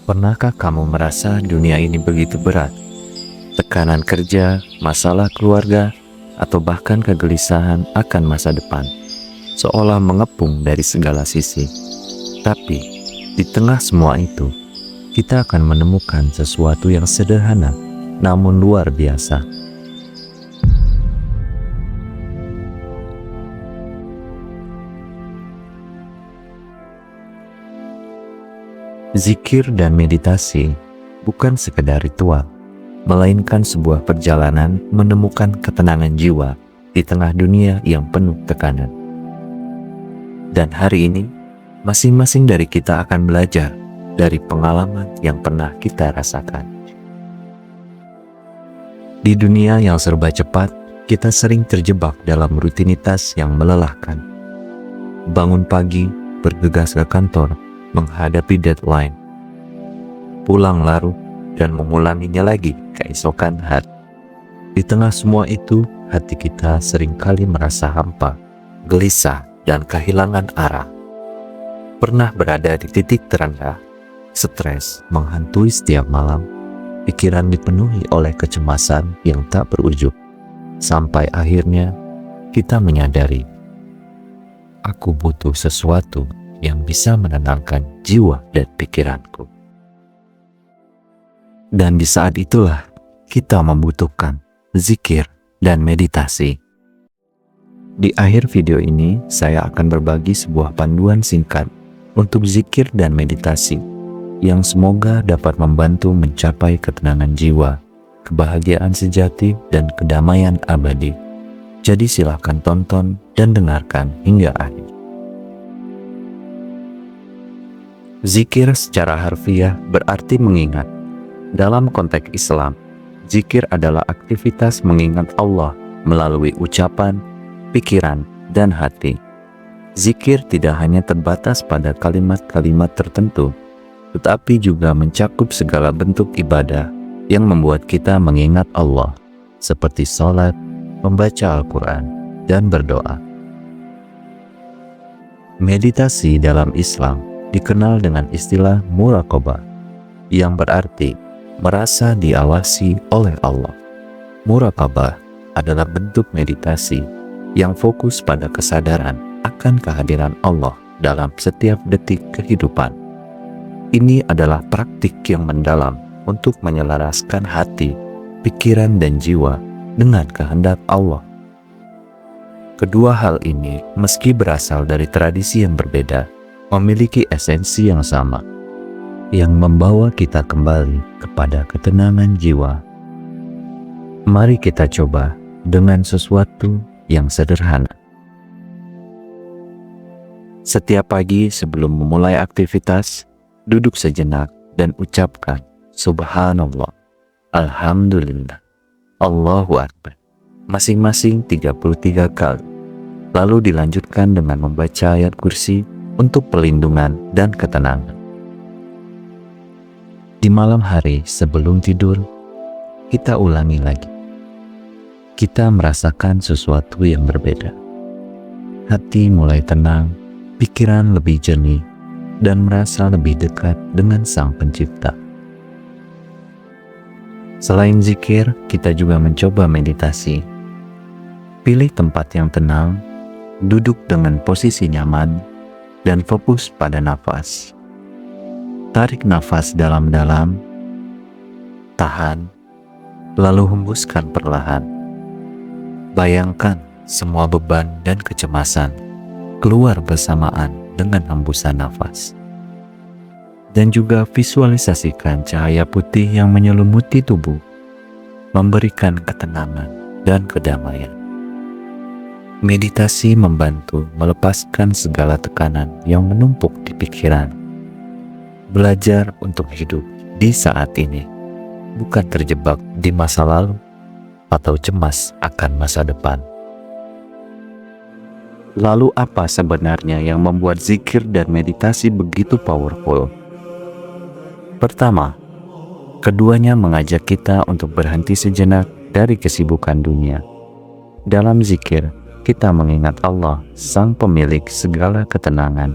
Pernahkah kamu merasa dunia ini begitu berat? Tekanan kerja, masalah keluarga, atau bahkan kegelisahan akan masa depan, seolah mengepung dari segala sisi. Tapi, di tengah semua itu, kita akan menemukan sesuatu yang sederhana, namun luar biasa. Zikir dan meditasi bukan sekedar ritual, melainkan sebuah perjalanan menemukan ketenangan jiwa di tengah dunia yang penuh tekanan. Dan hari ini, masing-masing dari kita akan belajar dari pengalaman yang pernah kita rasakan. Di dunia yang serba cepat, kita sering terjebak dalam rutinitas yang melelahkan. Bangun pagi, bergegas ke kantor, menghadapi deadline, pulang larut, dan mengulanginya lagi keesokan hari. Di tengah semua itu, hati kita seringkali merasa hampa, gelisah, dan kehilangan arah. Pernah berada di titik terendah, stres menghantui setiap malam, pikiran dipenuhi oleh kecemasan yang tak berujung, sampai akhirnya kita menyadari, aku butuh sesuatu yang bisa menenangkan jiwa dan pikiranku. Dan di saat itulah kita membutuhkan zikir dan meditasi. Di akhir video ini, saya akan berbagi sebuah panduan singkat untuk zikir dan meditasi yang semoga dapat membantu mencapai ketenangan jiwa, kebahagiaan sejati, dan kedamaian abadi. Jadi silahkan tonton dan dengarkan hingga akhir. Zikir secara harfiah berarti mengingat. Dalam konteks Islam, zikir adalah aktivitas mengingat Allah melalui ucapan, pikiran, dan hati. Zikir tidak hanya terbatas pada kalimat-kalimat tertentu, tetapi juga mencakup segala bentuk ibadah yang membuat kita mengingat Allah, seperti sholat, membaca Al-Quran, dan berdoa. Meditasi dalam Islam dikenal dengan istilah muraqabah, yang berarti merasa diawasi oleh Allah. Muraqabah adalah bentuk meditasi yang fokus pada kesadaran akan kehadiran Allah dalam setiap detik kehidupan. Ini adalah praktik yang mendalam untuk menyelaraskan hati, pikiran, dan jiwa dengan kehendak Allah. Kedua hal ini, meski berasal dari tradisi yang berbeda, memiliki esensi yang sama, yang membawa kita kembali kepada ketenangan jiwa. Mari kita coba dengan sesuatu yang sederhana. Setiap pagi sebelum memulai aktivitas, duduk sejenak dan ucapkan Subhanallah, Alhamdulillah, Allahu Akbar, masing-masing 33 kali. Lalu dilanjutkan dengan membaca ayat kursi untuk perlindungan dan ketenangan. Di malam hari sebelum tidur, kita ulangi lagi. Kita merasakan sesuatu yang berbeda. Hati mulai tenang, pikiran lebih jernih, dan merasa lebih dekat dengan Sang Pencipta. Selain zikir, kita juga mencoba meditasi. Pilih tempat yang tenang, duduk dengan posisi nyaman, dan fokus pada nafas. Tarik nafas dalam-dalam, tahan, lalu hembuskan perlahan. Bayangkan semua beban dan kecemasan keluar bersamaan dengan hembusan nafas. Dan juga visualisasikan cahaya putih yang menyelimuti tubuh, memberikan ketenangan dan kedamaian. Meditasi membantu melepaskan segala tekanan yang menumpuk di pikiran. Belajar untuk hidup di saat ini, bukan terjebak di masa lalu atau cemas akan masa depan. Lalu apa sebenarnya yang membuat zikir dan meditasi begitu powerful? Pertama, keduanya mengajak kita untuk berhenti sejenak dari kesibukan dunia. Dalam zikir, kita mengingat Allah, Sang Pemilik segala ketenangan.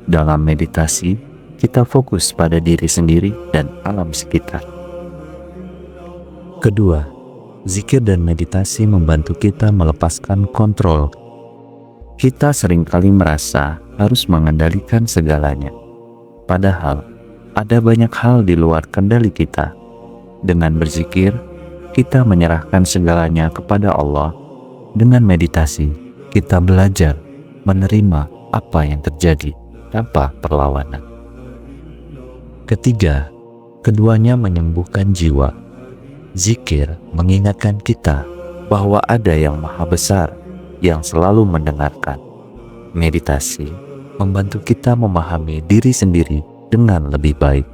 Dalam meditasi, kita fokus pada diri sendiri dan alam sekitar. Kedua, zikir dan meditasi membantu kita melepaskan kontrol. Kita seringkali merasa harus mengendalikan segalanya, padahal ada banyak hal di luar kendali kita. Dengan berzikir, kita menyerahkan segalanya kepada Allah. Dengan meditasi, kita belajar menerima apa yang terjadi tanpa perlawanan. Ketiga, keduanya menyembuhkan jiwa. Zikir mengingatkan kita bahwa ada yang maha besar yang selalu mendengarkan. Meditasi membantu kita memahami diri sendiri dengan lebih baik.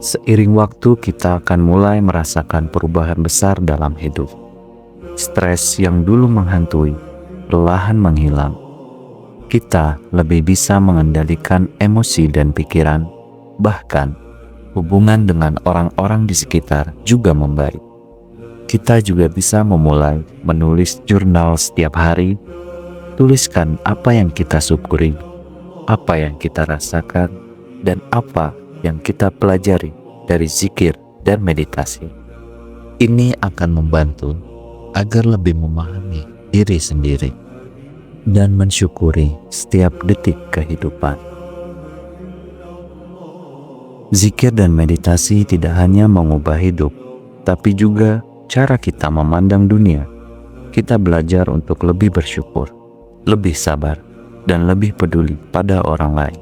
Seiring waktu, kita akan mulai merasakan perubahan besar dalam hidup. Stres yang dulu menghantui perlahan menghilang. Kita lebih bisa mengendalikan emosi dan pikiran, bahkan hubungan dengan orang-orang di sekitar juga membaik. Kita juga bisa memulai menulis jurnal setiap hari. Tuliskan apa yang kita syukuri, apa yang kita rasakan, dan apa yang kita pelajari dari zikir dan meditasi. Ini akan membantu agar lebih memahami diri sendiri dan mensyukuri setiap detik kehidupan. Zikir dan meditasi tidak hanya mengubah hidup, tapi juga cara kita memandang dunia. Kita belajar untuk lebih bersyukur, lebih sabar, dan lebih peduli pada orang lain.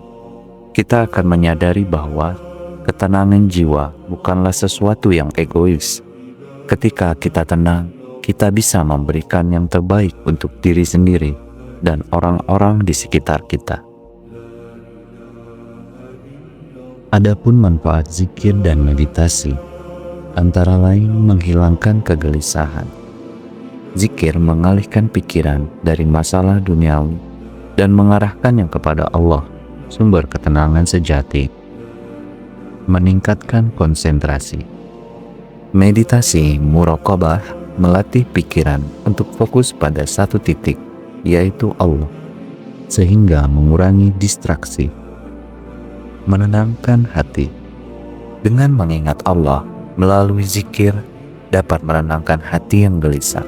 Kita akan menyadari bahwa ketenangan jiwa bukanlah sesuatu yang egois. Ketika kita tenang, kita bisa memberikan yang terbaik untuk diri sendiri dan orang-orang di sekitar kita. Adapun manfaat zikir dan meditasi, antara lain menghilangkan kegelisahan. Zikir mengalihkan pikiran dari masalah duniawi dan mengarahkannya kepada Allah, sumber ketenangan sejati. Meningkatkan konsentrasi. Meditasi muraqabah melatih pikiran untuk fokus pada satu titik, yaitu Allah, sehingga mengurangi distraksi. Menenangkan hati. Dengan mengingat Allah melalui zikir dapat menenangkan hati yang gelisah.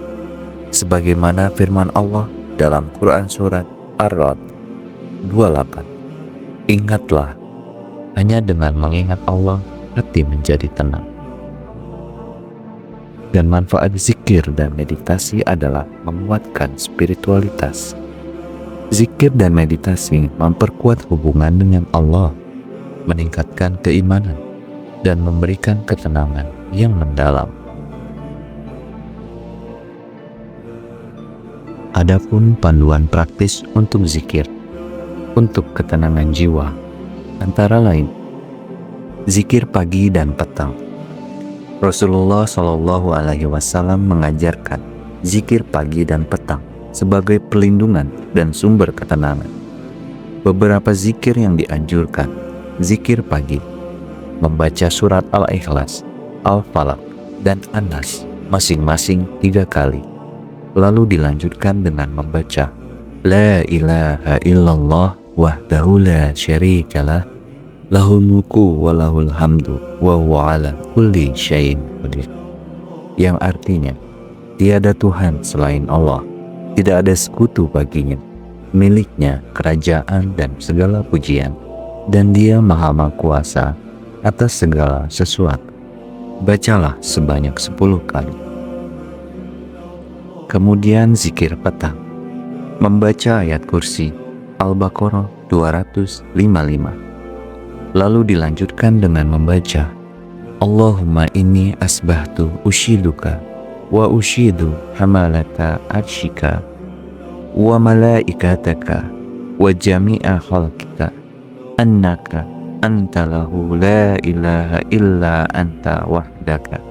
Sebagaimana firman Allah dalam Quran Surat Ar-Ra'd 28. Ingatlah, hanya dengan mengingat Allah hati menjadi tenang. Dan manfaat zikir dan meditasi adalah menguatkan spiritualitas. Zikir dan meditasi memperkuat hubungan dengan Allah, meningkatkan keimanan, dan memberikan ketenangan yang mendalam. Adapun panduan praktis untuk zikir, untuk ketenangan jiwa, antara lain zikir pagi dan petang. Rasulullah SAW mengajarkan zikir pagi dan petang sebagai perlindungan dan sumber ketenangan. Beberapa zikir yang dianjurkan: zikir pagi, membaca surat Al-Ikhlas, Al-Falaq, dan An-Nas masing-masing 3 kali. Lalu dilanjutkan dengan membaca La ilaha illallah wahdahu la syarikalah, lahul mulku wa lahul hamdu wa huwa ala kulli syai'in qadir. Yang artinya, tiada Tuhan selain Allah, tidak ada sekutu baginya, miliknya kerajaan dan segala pujian, dan Dia Maha Kuasa atas segala sesuatu. Bacalah sebanyak 10 kali. Kemudian zikir petang, membaca ayat kursi Al-Baqarah 255. Lalu dilanjutkan dengan membaca Allahumma inni asbahtu ushiduka wa ushidu hamalata arshika wa malaikataka wa jami'a khalqika annaka antalahu la ilaha illa anta wahdaka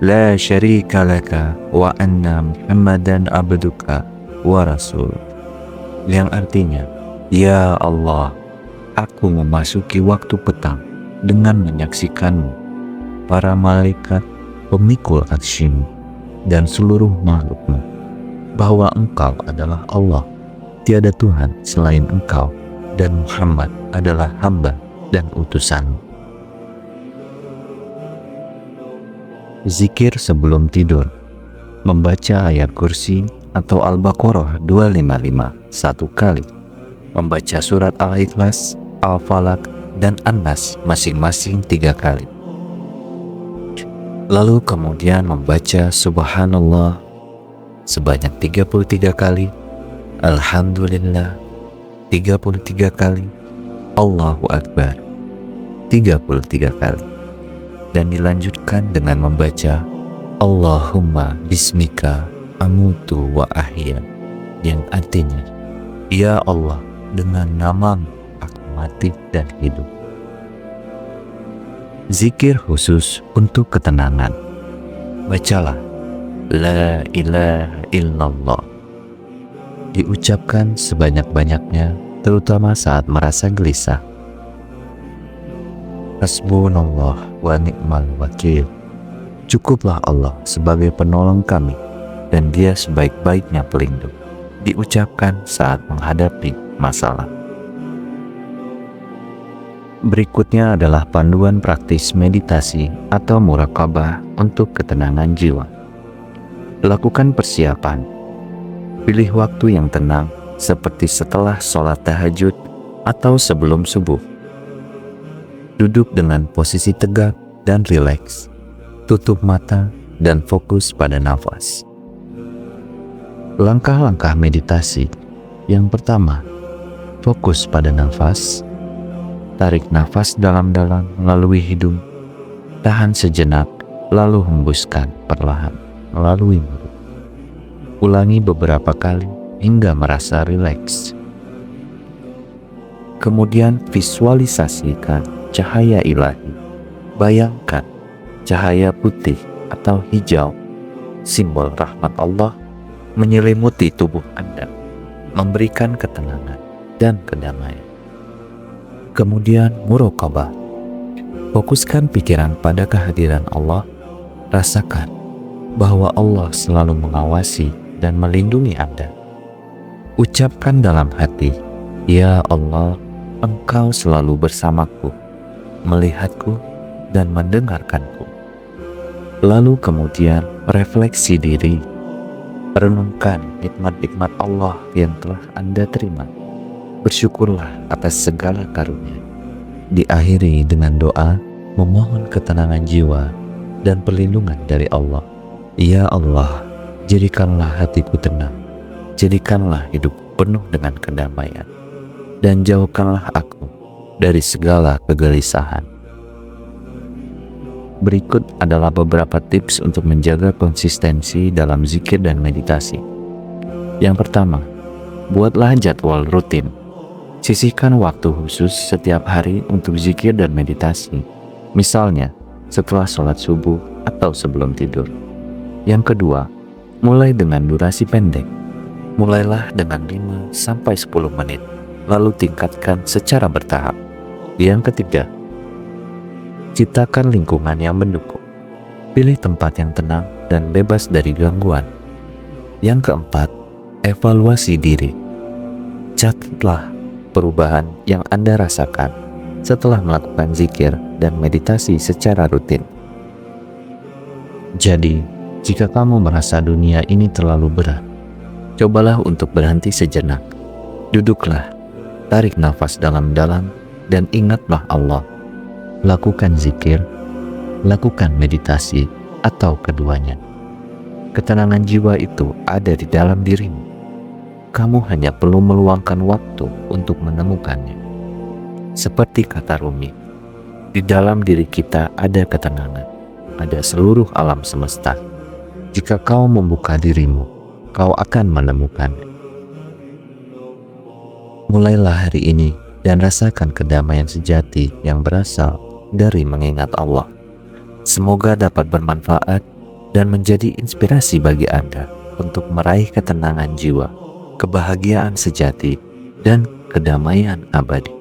la syarika laka wa anna Muhammadan abduka wa rasul. Yang artinya, ya Allah, aku memasuki waktu petang dengan menyaksikanmu, para malaikat pemikul arsy-Mu, dan seluruh makhluk-Mu, bahwa Engkau adalah Allah, tiada Tuhan selain Engkau, dan Muhammad adalah hamba dan utusan. Zikir sebelum tidur. Membaca ayat kursi atau Al-Baqarah 255 satu kali. Membaca surat Al-Ikhlas, Al-Falaq, dan An-Nas masing-masing 3 kali. Lalu kemudian membaca Subhanallah sebanyak 33 kali, Alhamdulillah 33 kali, Allahu Akbar 33 kali, dan dilanjutkan dengan membaca Allahumma bismika amutu wa ahya, yang artinya, ya Allah, dengan namamu aku mati dan hidup. Zikir khusus untuk ketenangan. Bacalah La ilaha illallah. Diucapkan sebanyak-banyaknya, terutama saat merasa gelisah. Hasbunallah wa ni'mal wakil. Cukuplah Allah sebagai penolong kami, dan Dia sebaik-baiknya pelindung. Diucapkan saat menghadapi masalah. Berikutnya adalah panduan praktis meditasi atau muraqabah untuk ketenangan jiwa. Lakukan persiapan. Pilih waktu yang tenang seperti setelah sholat tahajud atau sebelum subuh. Duduk dengan posisi tegak dan rileks. Tutup mata dan fokus pada nafas. Langkah-langkah meditasi. Yang pertama, fokus pada nafas. Tarik nafas dalam-dalam melalui hidung. Tahan sejenak, lalu hembuskan perlahan melalui mulut. Ulangi beberapa kali hingga merasa rileks. Kemudian visualisasikan cahaya ilahi. Bayangkan cahaya putih atau hijau, simbol rahmat Allah, menyelimuti tubuh Anda, memberikan ketenangan dan kedamaian. Kemudian muraqabah. Fokuskan pikiran pada kehadiran Allah. Rasakan bahwa Allah selalu mengawasi dan melindungi Anda. Ucapkan dalam hati, ya Allah, Engkau selalu bersamaku, melihatku dan mendengarkanku. Lalu kemudian refleksi diri. Renungkan nikmat-nikmat Allah yang telah Anda terima. Bersyukurlah atas segala karunia. Diakhiri dengan doa, memohon ketenangan jiwa dan perlindungan dari Allah. Ya Allah, jadikanlah hatiku tenang, jadikanlah hidupku penuh dengan kedamaian, dan jauhkanlah aku dari segala kegelisahan. Berikut adalah beberapa tips untuk menjaga konsistensi dalam zikir dan meditasi. Yang pertama, buatlah jadwal rutin. Sisihkan waktu khusus setiap hari untuk zikir dan meditasi, misalnya setelah sholat subuh atau sebelum tidur. Yang kedua, mulai dengan durasi pendek. Mulailah dengan 5-10 menit, lalu tingkatkan secara bertahap. Yang ketiga, ciptakan lingkungan yang mendukung. Pilih tempat yang tenang dan bebas dari gangguan. Yang keempat, evaluasi diri. Catatlah perubahan yang Anda rasakan setelah melakukan zikir dan meditasi secara rutin. Jadi, jika kamu merasa dunia ini terlalu berat, cobalah untuk berhenti sejenak. Duduklah, tarik nafas dalam-dalam, dan ingatlah Allah. Lakukan zikir, lakukan meditasi, atau keduanya. Ketenangan jiwa itu ada di dalam dirimu. Kamu hanya perlu meluangkan waktu untuk menemukannya. Seperti kata Rumi, di dalam diri kita ada ketenangan, ada seluruh alam semesta. Jika kau membuka dirimu, kau akan menemukannya. Mulailah hari ini dan rasakan kedamaian sejati yang berasal dari mengingat Allah. Semoga dapat bermanfaat dan menjadi inspirasi bagi Anda untuk meraih ketenangan jiwa, kebahagiaan sejati, dan kedamaian abadi.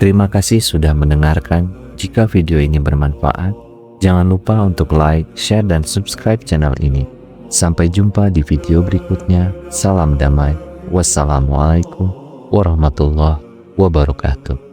Terima kasih sudah mendengarkan. Jika video ini bermanfaat, jangan lupa untuk like, share, dan subscribe channel ini. Sampai jumpa di video berikutnya. Salam damai. Wassalamualaikum warahmatullahi wabarakatuh.